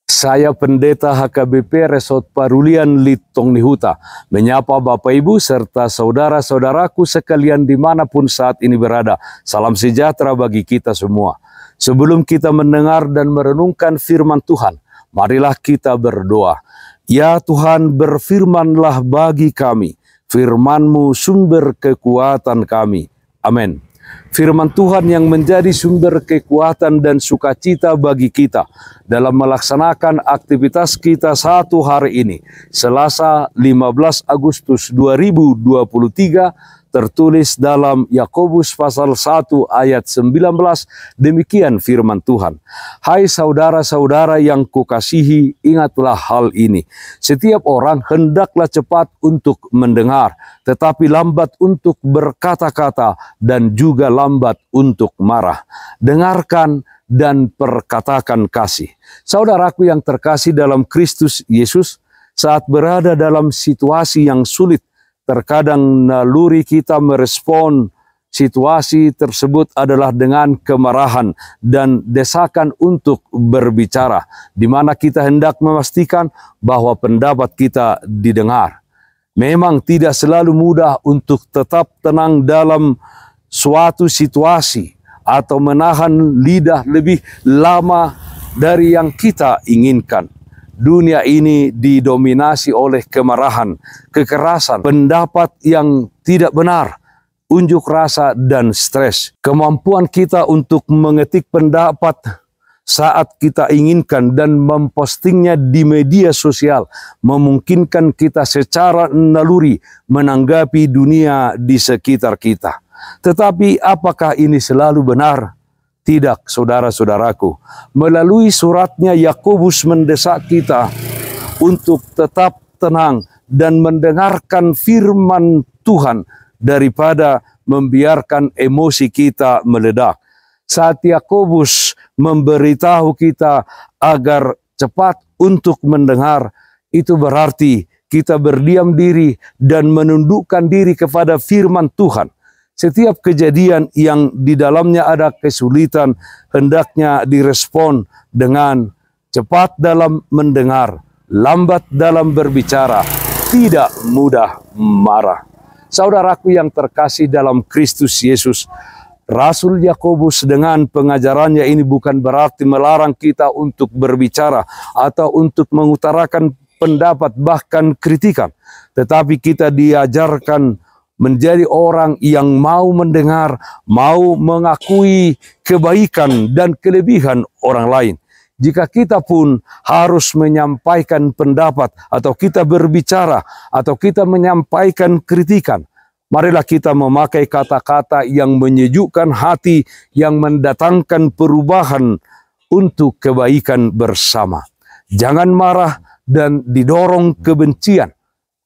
Saya Pendeta HKBP Resort Parulian Litong Nihuta menyapa Bapak Ibu serta saudara-saudaraku sekalian dimanapun saat ini berada. Salam sejahtera bagi kita semua. Sebelum kita mendengar dan merenungkan firman Tuhan, marilah kita berdoa. Ya Tuhan, berfirmanlah bagi kami, firman-Mu sumber kekuatan kami. Amin. Firman Tuhan yang menjadi sumber kekuatan dan sukacita bagi kita dalam melaksanakan aktivitas kita satu hari ini, Selasa 15 Agustus 2023, tertulis dalam Yakobus pasal 1 ayat 19, demikian firman Tuhan. Hai saudara-saudara yang kukasihi, ingatlah hal ini. Setiap orang hendaklah cepat untuk mendengar, tetapi lambat untuk berkata-kata dan juga lambat untuk marah. Dengarkan dan perkatakan kasih. Saudaraku yang terkasih dalam Kristus Yesus, saat berada dalam situasi yang sulit, terkadang naluri kita merespon situasi tersebut adalah dengan kemarahan dan desakan untuk berbicara, di mana kita hendak memastikan bahwa pendapat kita didengar. Memang tidak selalu mudah untuk tetap tenang dalam suatu situasi atau menahan lidah lebih lama dari yang kita inginkan. Dunia ini didominasi oleh kemarahan, kekerasan, pendapat yang tidak benar, unjuk rasa, dan stres. Kemampuan kita untuk mengetik pendapat saat kita inginkan dan mempostingnya di media sosial memungkinkan kita secara naluri menanggapi dunia di sekitar kita. Tetapi apakah ini selalu benar? Tidak, saudara-saudaraku. Melalui suratnya, Yakobus mendesak kita untuk tetap tenang dan mendengarkan firman Tuhan daripada membiarkan emosi kita meledak. Saat Yakobus memberitahu kita agar cepat untuk mendengar, itu berarti kita berdiam diri dan menundukkan diri kepada firman Tuhan. Setiap kejadian yang di dalamnya ada kesulitan hendaknya direspon dengan cepat dalam mendengar, lambat dalam berbicara, tidak mudah marah. Saudaraku yang terkasih dalam Kristus Yesus, Rasul Yakobus dengan pengajarannya ini bukan berarti melarang kita untuk berbicara atau untuk mengutarakan pendapat bahkan kritikan, tetapi kita diajarkan menjadi orang yang mau mendengar, mau mengakui kebaikan dan kelebihan orang lain. Jika kita pun harus menyampaikan pendapat atau kita berbicara atau kita menyampaikan kritikan, marilah kita memakai kata-kata yang menyejukkan hati, yang mendatangkan perubahan untuk kebaikan bersama. Jangan marah dan didorong kebencian,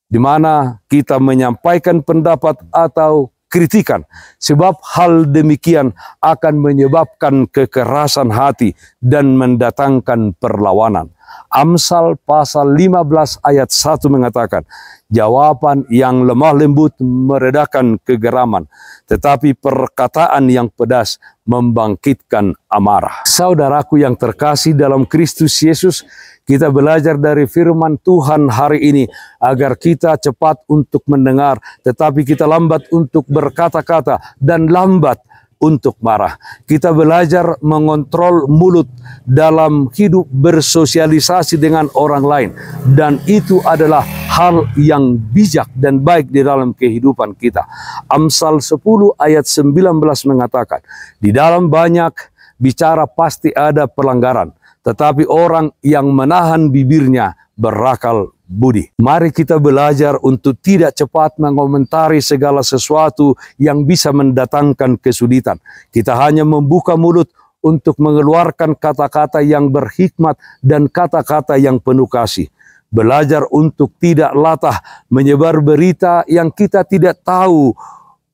di mana kita menyampaikan pendapat atau kritikan, sebab hal demikian akan menyebabkan kekerasan hati dan mendatangkan perlawanan. Amsal pasal 15 ayat 1 mengatakan, jawaban yang lemah lembut meredakan kegeraman, tetapi perkataan yang pedas membangkitkan amarah. Saudaraku yang terkasih dalam Kristus Yesus, kita belajar dari firman Tuhan hari ini agar kita cepat untuk mendengar, tetapi kita lambat untuk berkata-kata dan lambat untuk marah. Kita belajar mengontrol mulut dalam hidup bersosialisasi dengan orang lain, dan itu adalah hal yang bijak dan baik di dalam kehidupan kita. Amsal 10 ayat 19 mengatakan, di dalam banyak bicara pasti ada pelanggaran, tetapi orang yang menahan bibirnya berakal budi. Mari kita belajar untuk tidak cepat mengomentari segala sesuatu yang bisa mendatangkan kesulitan. Kita hanya membuka mulut untuk mengeluarkan kata-kata yang berhikmat dan kata-kata yang penuh kasih. Belajar untuk tidak latah menyebar berita yang kita tidak tahu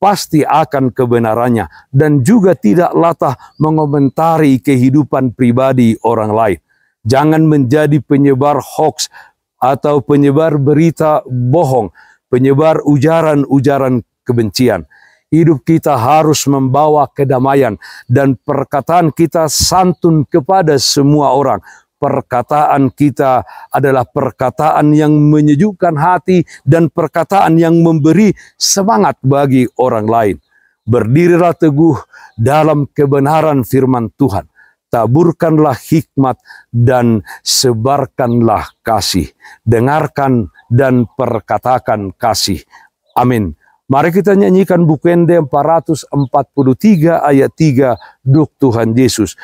pasti akan kebenarannya, dan juga tidak latah mengomentari kehidupan pribadi orang lain. Jangan menjadi penyebar hoax atau penyebar berita bohong, penyebar ujaran-ujaran kebencian. Hidup kita harus membawa kedamaian dan perkataan kita santun kepada semua orang, perkataan kita adalah perkataan yang menyejukkan hati dan perkataan yang memberi semangat bagi orang lain. Berdirilah teguh dalam kebenaran firman Tuhan. Taburkanlah hikmat dan sebarkanlah kasih. Dengarkan dan perkatakan kasih. Amin. Mari kita nyanyikan Bukende 443 ayat 3, Duk Tuhan Yesus.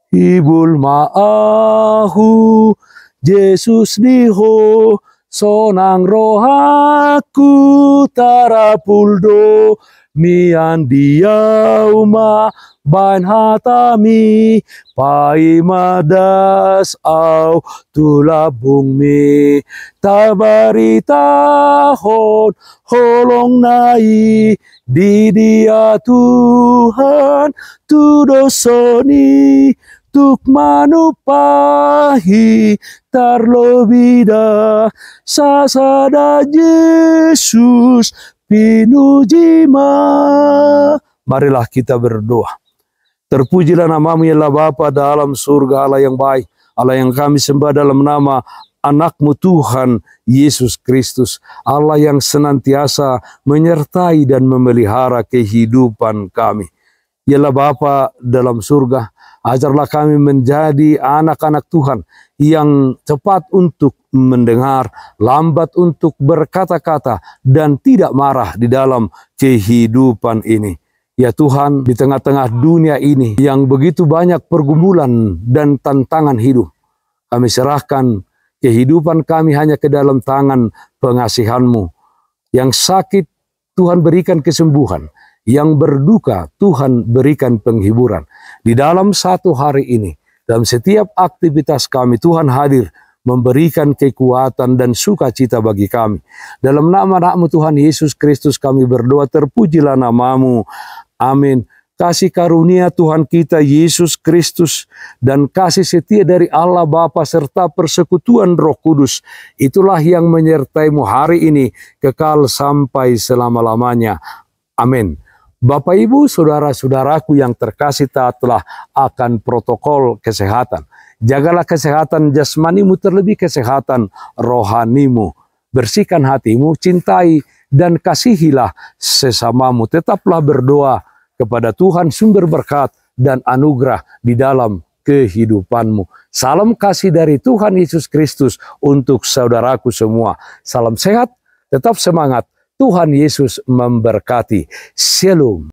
Ibul ma'ahu Yesus diho, sonang rohaku tarapuldo, mian diauma bain hatami, pai madas au tulabung mi, tabaritahon holong nai, di dia Tuhan tu dosoni, tuk manupahi tarlobida, sasada Yesus pinujima. Marilah kita berdoa. Terpujilah namamu ya Allah Bapa dalam surga, Allah yang baik, Allah yang kami sembah dalam nama anakmu Tuhan Yesus Kristus, Allah yang senantiasa menyertai dan memelihara kehidupan kami. Ya Allah Bapa dalam surga, ajarlah kami menjadi anak-anak Tuhan yang cepat untuk mendengar, lambat untuk berkata-kata, dan tidak marah di dalam kehidupan ini. Ya Tuhan, di tengah-tengah dunia ini yang begitu banyak pergumulan dan tantangan hidup, kami serahkan kehidupan kami hanya ke dalam tangan pengasihan-Mu. Yang sakit, Tuhan berikan kesembuhan. Yang berduka, Tuhan berikan penghiburan. Di dalam satu hari ini, dalam setiap aktivitas kami, Tuhan hadir memberikan kekuatan dan sukacita bagi kami. Dalam nama anakmu Tuhan Yesus Kristus kami berdoa, terpujilah namamu. Amin. Kasih karunia Tuhan kita Yesus Kristus dan kasih setia dari Allah Bapa serta persekutuan Roh Kudus, itulah yang menyertaimu hari ini kekal sampai selama-lamanya. Amin. Bapak Ibu, saudara-saudaraku yang terkasih, taatlah akan protokol kesehatan. Jagalah kesehatan jasmanimu, terlebih kesehatan rohanimu. Bersihkan hatimu, cintai dan kasihilah sesamamu. Tetaplah berdoa kepada Tuhan sumber berkat dan anugerah di dalam kehidupanmu. Salam kasih dari Tuhan Yesus Kristus untuk saudaraku semua. Salam sehat, tetap semangat. Tuhan Yesus memberkati. Shalom.